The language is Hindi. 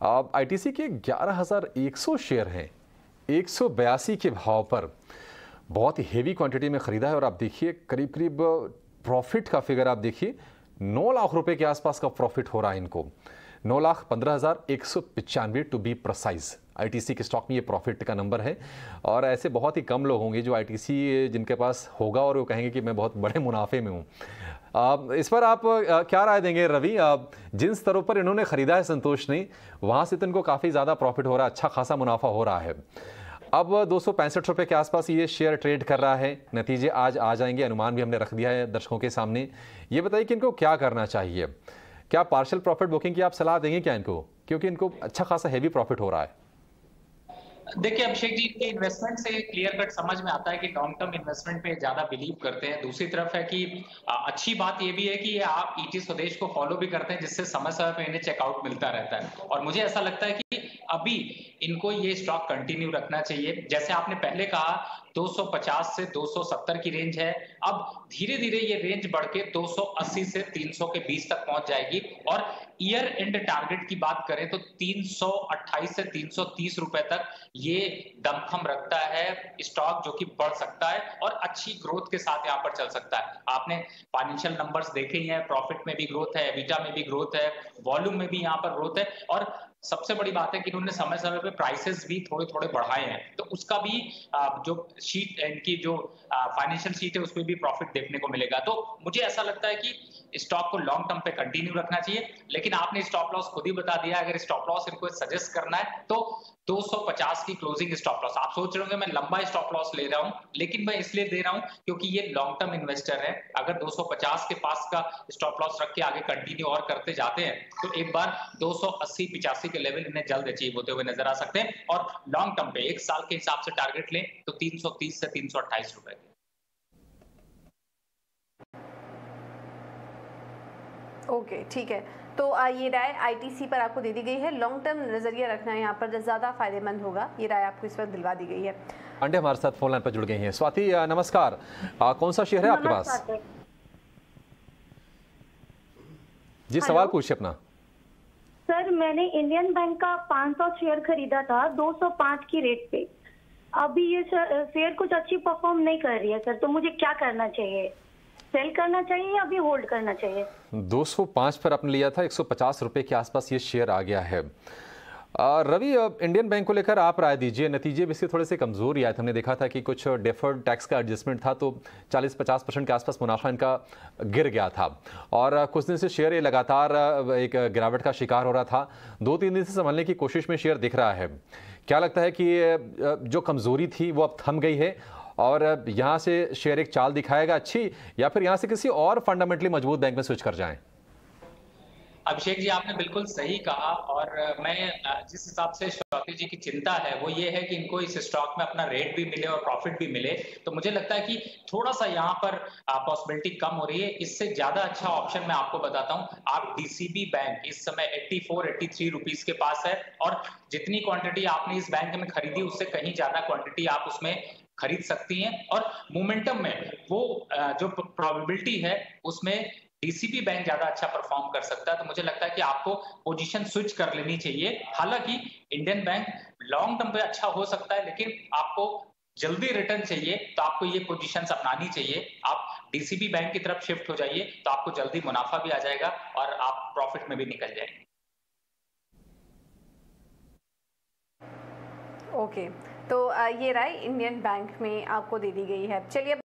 अब आईटीसी के 11,100 शेयर हैं 182 के भाव पर। बहुत ही हेवी क्वांटिटी में ख़रीदा है और आप देखिए करीब करीब प्रॉफिट का फिगर आप देखिए 9 लाख रुपए के आसपास का प्रॉफिट हो रहा है इनको। 9,15,195 टू बी प्रिसाइज आईटीसी के स्टॉक में ये प्रॉफिट का नंबर है। और ऐसे बहुत ही कम लोग होंगे जो आईटीसी जिनके पास होगा और वो कहेंगे कि मैं बहुत बड़े मुनाफे में हूँ। इस पर आप क्या राय देंगे रवि? जिन स्तरों पर इन्होंने खरीदा है संतोष ने, वहाँ से तो इनको काफ़ी ज़्यादा प्रॉफिट हो रहा है, अच्छा खासा मुनाफा हो रहा है। अब 265 रुपये के आसपास ये शेयर ट्रेड कर रहा है। नतीजे आज आ जाएंगे, अनुमान भी हमने रख दिया है दर्शकों के सामने। ये बताइए कि इनको क्या करना चाहिए? क्या पार्शियल प्रॉफिट बुकिंग की आप सलाह देंगे क्या इनको, क्योंकि इनको अच्छा खासा हेवी प्रॉफिट हो रहा है? देखिए अभिषेक जी, इनके इन्वेस्टमेंट से क्लियर कट समझ में आता है कि लॉन्ग टर्म इन्वेस्टमेंट पे ज्यादा बिलीव करते हैं। दूसरी तरफ है कि अच्छी बात ये भी है कि आप ईटी स्वदेश को फॉलो भी करते हैं, जिससे समय समय पे इन्हें चेकआउट मिलता रहता है। और मुझे ऐसा लगता है कि अभी इनको ये स्टॉक कंटिन्यू रखना चाहिए। जैसे आपने पहले कहा 250 से 270 की रेंज है, अब धीरे धीरे ये रेंज बढ़ के 280 से 300 के बीच तक पहुंच जाएगी। और ईयर एंड टारगेट की बात करें तो 328 से 330 रुपए तक ये दमखम रखता है स्टॉक, जो कि बढ़ सकता है और अच्छी ग्रोथ के साथ यहाँ पर चल सकता है। आपने फाइनेंशियल नंबर्स देखे ही हैं, प्रॉफिट में भी ग्रोथ है, एबिटा में भी ग्रोथ है, वॉल्यूम में भी यहाँ पर ग्रोथ है। और सबसे बड़ी बात है कि इन्होंने समय समय पे प्राइसेस भी थोड़े थोड़े बढ़ाए हैं, तो उसका भी जो शीट इनकी जो फाइनेंशियल शीट है उसमें भी प्रॉफिट देखने को मिलेगा। तो मुझे ऐसा लगता है कि स्टॉक को लॉन्ग टर्म पे कंटिन्यू रखना चाहिए। लेकिन आपने स्टॉप लॉस खुद ही बता दिया, अगर स्टॉप लॉस इनको सजेस्ट करना है तो 250 की क्लोजिंग स्टॉप लॉस। आप सोच रहे होंगे मैं लंबा स्टॉप लॉस ले रहा हूं, लेकिन मैं इसलिए दे रहा हूं क्योंकि ये लॉन्ग टर्म इन्वेस्टर है। अगर 250 के पास का स्टॉप लॉस रख के आगे कंटिन्यू और करते जाते हैं तो एक बार 280-85 के लेवल इन्हें जल्द अचीव होते हुए नजर आ सकते हैं। और लॉन्ग टर्म पे एक साल के हिसाब से टारगेट लें तो 330 से 328 रुपए। ओके, ठीक है। तो ये राय आईटीसी पर आपको दे दी गई है। लॉन्ग टर्म नजरिया रखना है यहाँ पर ज़्यादा फायदेमंद होगा, ये राय आपको इस वक्त दिलवा दी गई है। पांडे हमारे साथ फोन लाइन पर जुड़ गए हैं। स्वाति नमस्कार, कौन सा शेयर है आपके पास? जी सवाल पूछिए अपना। सर मैंने इंडियन बैंक का 500 शेयर खरीदा था 205 की रेट पे। अभी ये शेयर कुछ अच्छी परफॉर्म नहीं कर रही है सर, तो मुझे क्या करना चाहिए? सेल करना चाहिए या अभी होल्ड करना चाहिए? 205 पर आपने लिया था, 150 रुपए के आसपास ये शेयर आ गया है। रवि, इंडियन बैंक को लेकर आप राय दीजिए। नतीजे भी इसके थोड़े से कमजोर ही आए थे। हमने देखा था कि कुछ डेफर्ड टैक्स का एडजस्टमेंट था, तो 40-50% के आसपास मुनाफा इनका गिर गया था। और कुछ दिन से शेयर ये लगातार एक गिरावट का शिकार हो रहा था। 2-3 दिन से संभालने की कोशिश में शेयर दिख रहा है। क्या लगता है कि जो कमजोरी थी वो अब थम गई है और यहाँ से शेयर एक चाल दिखाएगा अच्छी, या फिर यहाँ से किसी और फंडामेंटली मजबूत बैंक में स्विच कर जाएं? अभिषेक जी, आपने बिल्कुल सही कहा। और मैं जिस हिसाब से स्वाति जी की चिंता है वो ये है कि इनको इस स्टॉक में अपना रेट भी मिले और प्रॉफिट भी मिले, तो मुझे लगता है कि थोड़ा सा यहाँ पर पॉसिबिलिटी कम हो रही है। इससे ज्यादा अच्छा ऑप्शन मैं आपको बताता हूँ। आप डीसीबी बैंक इस समय 84-83 रुपीज के पास है, और जितनी क्वांटिटी आपने इस बैंक में खरीदी उससे कहीं ज्यादा क्वांटिटी आप उसमें खरीद सकती हैं। और मोमेंटम में वो जो प्रोबेबिलिटी है उसमें डीसीबी बैंक ज्यादा अच्छा परफॉर्म कर सकता है। तो मुझे लगता है कि आपको पोजीशन स्विच कर लेनी चाहिए। हालांकि इंडियन बैंक लॉन्ग टर्म पे अच्छा हो सकता है, लेकिन आपको जल्दी रिटर्न चाहिए तो आपको ये पोजीशंस अपनानी चाहिए। आप डीसीबी बैंक की तरफ शिफ्ट हो जाइए तो आपको जल्दी मुनाफा भी आ जाएगा और आप प्रॉफिट में भी निकल जाएंगे। ओके, तो ये राय इंडियन बैंक में आपको दे दी गई है। चलिए